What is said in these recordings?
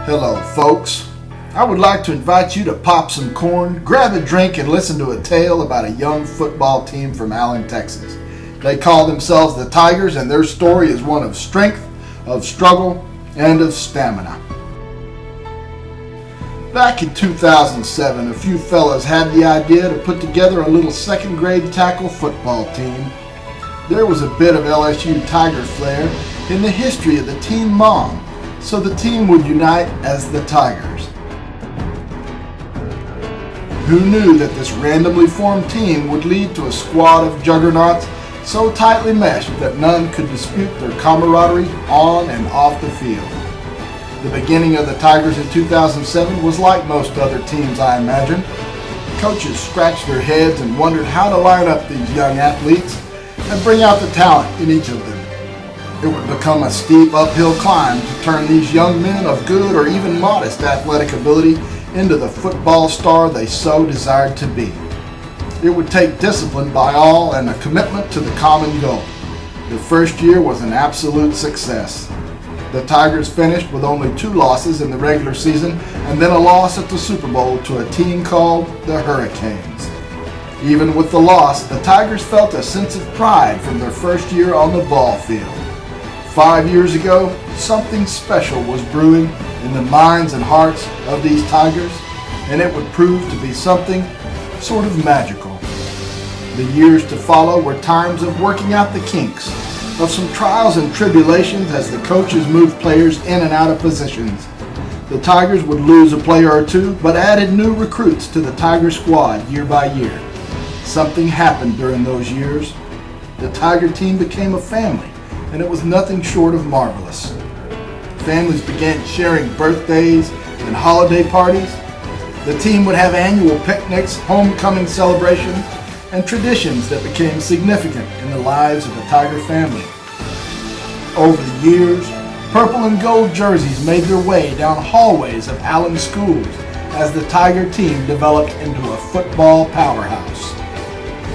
Hello, folks. I would like to invite you to pop some corn, grab a drink, and listen to a tale about a young football team from Allen, Texas. They call themselves the Tigers, and their story is one of strength, of struggle, and of stamina. Back in 2007, a few fellas had the idea to put together a little second-grade tackle football team. There was a bit of LSU Tiger flair in the history of the team mom, so the team would unite as the Tigers. Who knew that this randomly formed team would lead to a squad of juggernauts so tightly meshed that none could dispute their camaraderie on and off the field? The beginning of the Tigers in 2007 was like most other teams, I imagine. Coaches scratched their heads and wondered how to line up these young athletes and bring out the talent in each of them. It would become a steep uphill climb to turn these young men of good or even modest athletic ability into the football star they so desired to be. It would take discipline by all and a commitment to the common goal. The first year was an absolute success. The Tigers finished with only 2 losses in the regular season and then a loss at the Super Bowl to a team called the Hurricanes. Even with the loss, the Tigers felt a sense of pride from their first year on the ball field. 5 years ago, something special was brewing in the minds and hearts of these Tigers, and it would prove to be something sort of magical. The years to follow were times of working out the kinks, of some trials and tribulations as the coaches moved players in and out of positions. The Tigers would lose a player or two, but added new recruits to the Tiger squad year by year. Something happened during those years. The Tiger team became a family, and it was nothing short of marvelous. Families began sharing birthdays and holiday parties. The team would have annual picnics, homecoming celebrations, and traditions that became significant in the lives of the Tiger family. Over the years, purple and gold jerseys made their way down hallways of Allen schools as the Tiger team developed into a football powerhouse.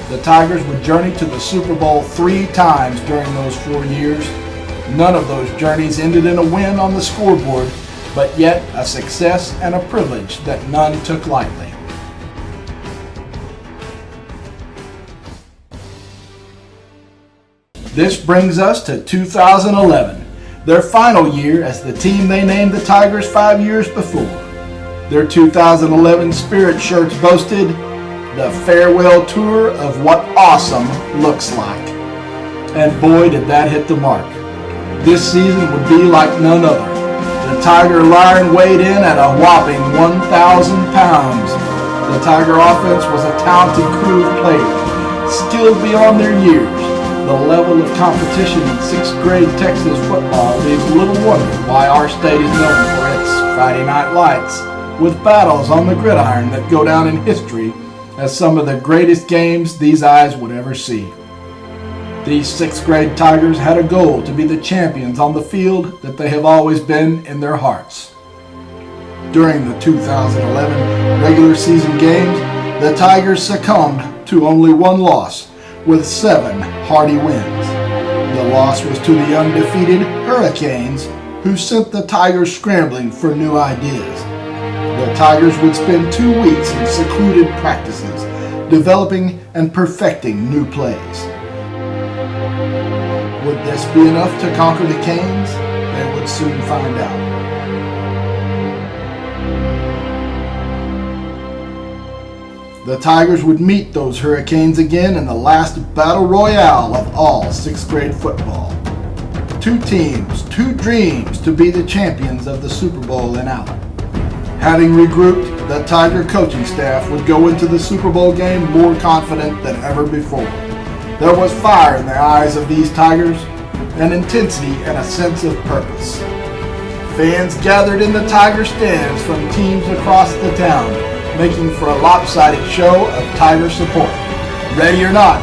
The Tigers would journey to the Super Bowl 3 times during those 4 years. None of those journeys ended in a win on the scoreboard, but yet a success and a privilege that none took lightly. This brings us to 2011, their final year as the team they named the Tigers 5 years before. Their 2011 Spirit shirts boasted, "The farewell tour of what awesome looks like." And boy, did that hit the mark. This season would be like none other. The Tiger line weighed in at a whopping 1,000 pounds. The Tiger offense was a talented crew of players, skilled beyond their years. The level of competition in 6th grade Texas football leaves little wonder why our state is known for its Friday Night Lights, with battles on the gridiron that go down in history as some of the greatest games these eyes would ever see. These 6th grade Tigers had a goal to be the champions on the field that they have always been in their hearts. During the 2011 regular season games, the Tigers succumbed to only 1 loss, with 7 hearty wins. The loss was to the undefeated Hurricanes, who sent the Tigers scrambling for new ideas. The Tigers would spend 2 weeks in secluded practices, developing and perfecting new plays. Would this be enough to conquer the Canes? They would soon find out. The Tigers would meet those Hurricanes again in the last battle royale of all 6th grade football. 2 teams, 2 dreams to be the champions of the Super Bowl in Allen. Having regrouped, the Tiger coaching staff would go into the Super Bowl game more confident than ever before. There was fire in the eyes of these Tigers, an intensity and a sense of purpose. Fans gathered in the Tiger stands from teams across the town, making for a lopsided show of Tiger support. Ready or not,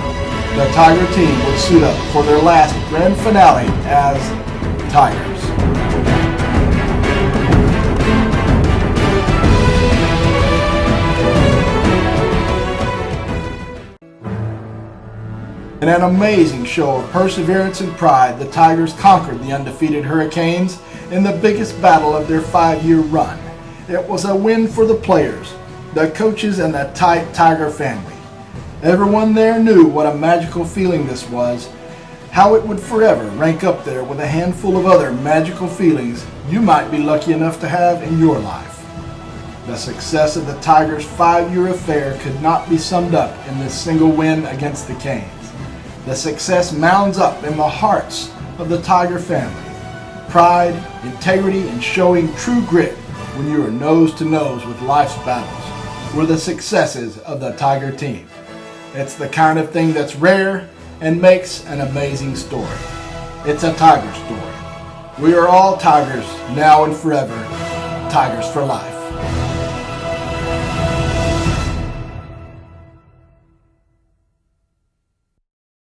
the Tiger team would suit up for their last grand finale as Tigers. In an amazing show of perseverance and pride, the Tigers conquered the undefeated Hurricanes in the biggest battle of their 5-year run. It was a win for the players, the coaches, and the tight Tiger family. Everyone there knew what a magical feeling this was, how it would forever rank up there with a handful of other magical feelings you might be lucky enough to have in your life. The success of the Tigers' 5-year affair could not be summed up in this single win against the Canes. The success mounds up in the hearts of the Tiger family. Pride, integrity, and showing true grit when you are nose to nose with life's battles were the successes of the Tiger team. It's the kind of thing that's rare and makes an amazing story. It's a Tiger story. We are all Tigers now and forever. Tigers for life.